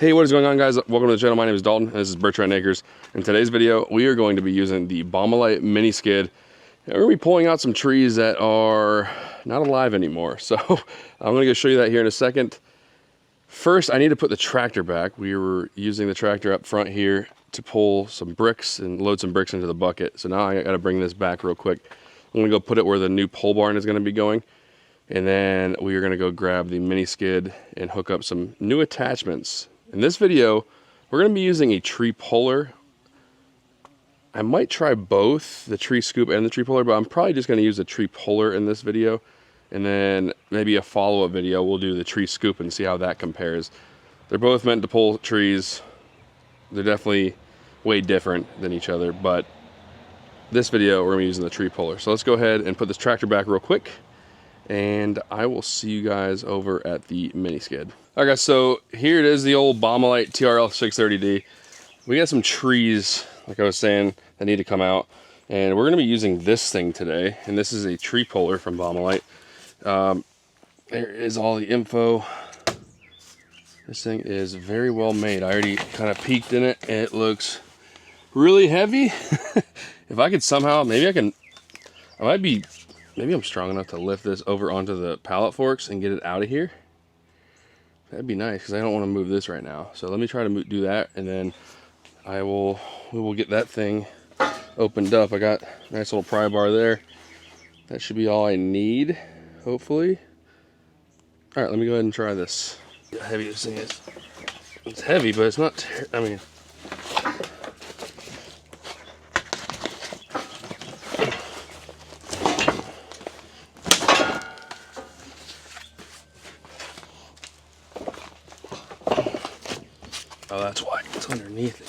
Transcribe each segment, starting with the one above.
Hey, what is going on, guys? Welcome to the channel. My name is Dalton, and this is Bertrand Acres. In today's video, we are going to be using the Baumalight mini skid. And we're going to be pulling out some trees that are not alive anymore. So I'm going to go show you that here in a second. First, I need to put the tractor back. We were using the tractor up front here to pull some bricks and load some bricks into the bucket. So now I got to bring this back real quick. I'm going to go put it where the new pole barn is going to be going. And then we are going to go grab the mini skid and hook up some new attachments. In this video, we're going to be using a tree puller. I might try both the tree scoop and the tree puller, but I'm probably just going to use the tree puller in this video. And then maybe a follow-up video, we'll do the tree scoop and see how that compares. They're both meant to pull trees. They're definitely way different than each other, but this video, we're going to be using the tree puller. So let's go ahead and put this tractor back real quick, and I will see you guys over at the mini skid. All right, guys, so here it is, the old Baumalight TRL630D. We got some trees, like I was saying, that need to come out, and we're going to be using this thing today, and this is a tree puller from Baumalight. There is all the info. This thing is very well made. I already kind of peeked in it. It looks really heavy. If I could somehow, maybe I'm strong enough to lift this over onto the pallet forks and get it out of here. That'd be nice, because I don't want to move this right now. So let me try to do that, and then we will get that thing opened up. I got a nice little pry bar there. That should be all I need, hopefully. All right, let me go ahead and try this. See how heavy this thing is. It's heavy, but it's not, I mean, oh, that's why it's underneath it.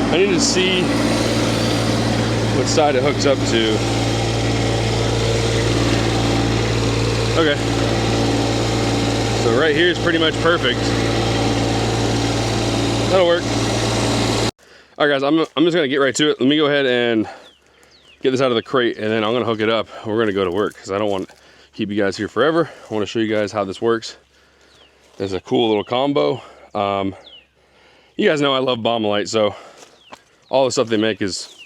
I need to see what side it hooks up to. Okay. So right here is pretty much perfect. That'll work. All right, guys, I'm just gonna get right to it. Let me go ahead and get this out of the crate, and then I'm gonna hook it up. We're gonna go to work, because I don't want to keep you guys here forever. I want to show you guys how this works. There's a cool little combo. You guys know I love Baumalight, so all the stuff they make it's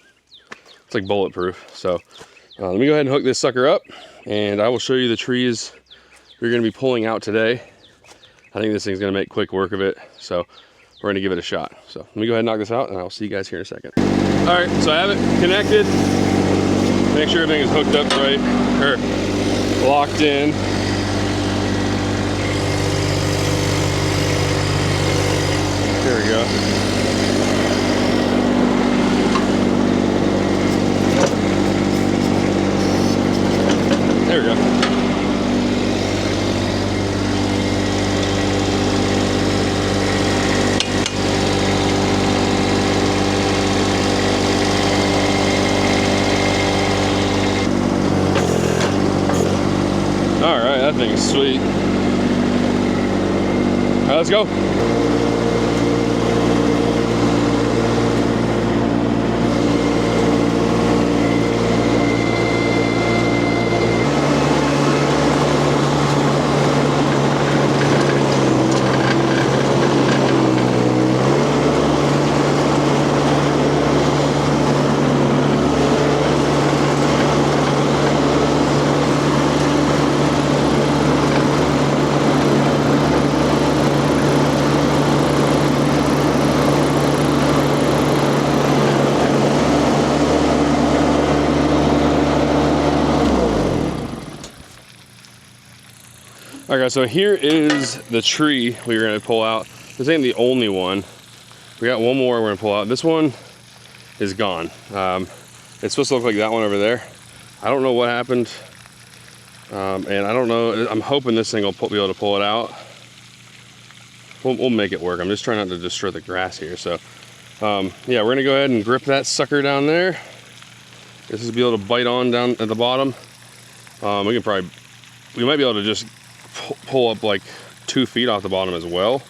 like bulletproof. So let me go ahead and hook this sucker up, and I will show you the trees we're going to be pulling out today. I think this thing's going to make quick work of it, so we're going to give it a shot. So let me go ahead and knock this out, and I'll see you guys here in a second. All right, so I have it connected. Make sure everything is hooked up right, or locked in. There we go. There we go. All right, that thing is sweet. All right, let's go. All right, guys, so here is the tree we were gonna pull out. This ain't the only one. We got one more we're gonna pull out. This one is gone. It's supposed to look like that one over there. I don't know what happened. And I don't know, I'm hoping this thing will be able to pull it out. We'll make it work. I'm just trying not to destroy the grass here. So yeah, we're gonna go ahead and grip that sucker down there. This is be able to bite on down at the bottom. We might be able to just pull up like 2 feet off the bottom as well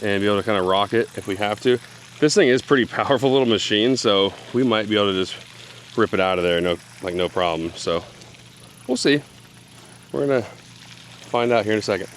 and be able to kind of rock it if we have to. This thing is pretty powerful little machine, so we might be able to just rip it out of there, no problem. So we'll see. We're gonna find out here in a second.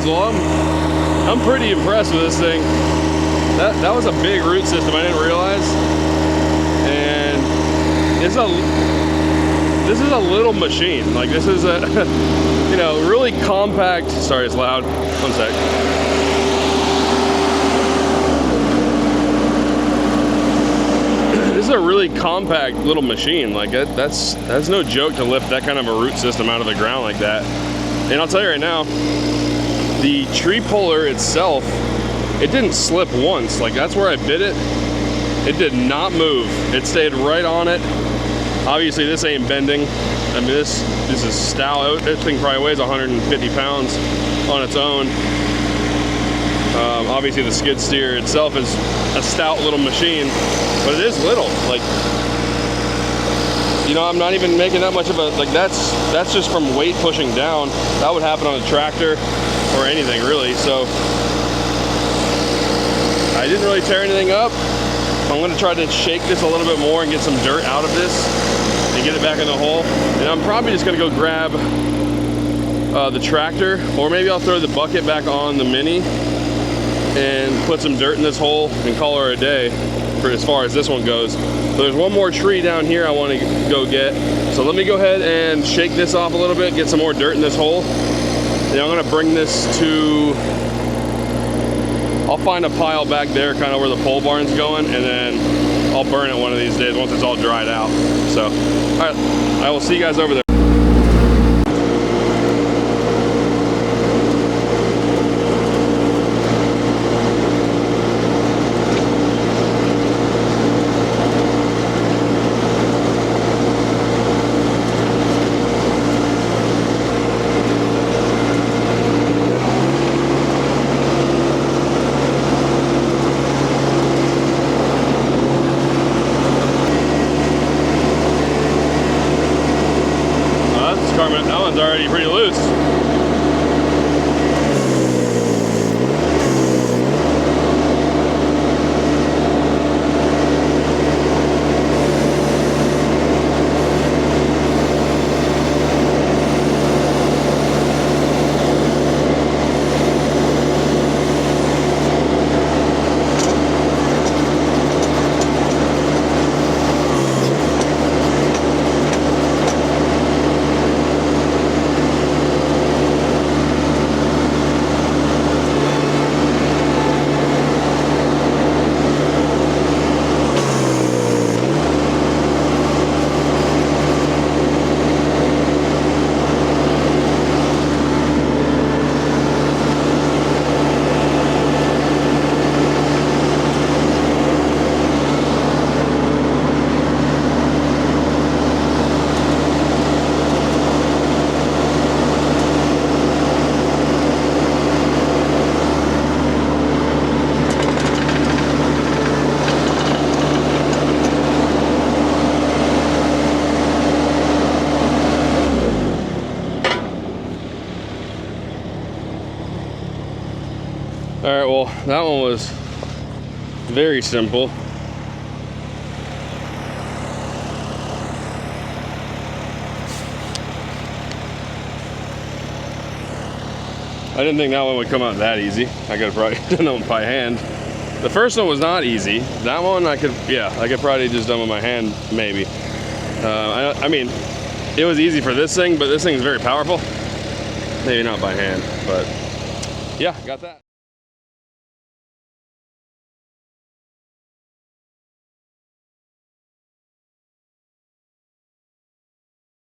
Well, I'm pretty impressed with this thing. That was a big root system, I didn't realize. And this is a little machine. Like, this is a you know, really compact. Sorry, it's loud. One sec. This is a really compact little machine. Like, that's no joke to lift that kind of a root system out of the ground like that. And I'll tell you right now, the tree puller itself, it didn't slip once. Like, that's where I bit it. It did not move. It stayed right on it. Obviously, this ain't bending. I mean, this is stout. This thing probably weighs 150 pounds on its own. Obviously, the skid steer itself is a stout little machine, but it is little. Like, you know, I'm not even making that much of a, like, that's just from weight pushing down. That would happen on a tractor or anything, really. So I didn't really tear anything up. I'm gonna try to shake this a little bit more and get some dirt out of this and get it back in the hole. And I'm probably just gonna go grab the tractor, or maybe I'll throw the bucket back on the Mini and put some dirt in this hole and call her a day for as far as this one goes. So there's one more tree down here I want to go get. So let me go ahead and shake this off a little bit, get some more dirt in this hole. And I'm gonna bring this to, I'll find a pile back there kind of where the pole barn's going, and then I'll burn it one of these days once it's all dried out. So, all right, I will see you guys over there. well, that one was very simple. I didn't think that one would come out that easy. I could have probably done that one by hand. The first one was not easy. That one I could probably just done with my hand, maybe. I mean, it was easy for this thing, but this thing is very powerful. Maybe not by hand, but yeah, got that.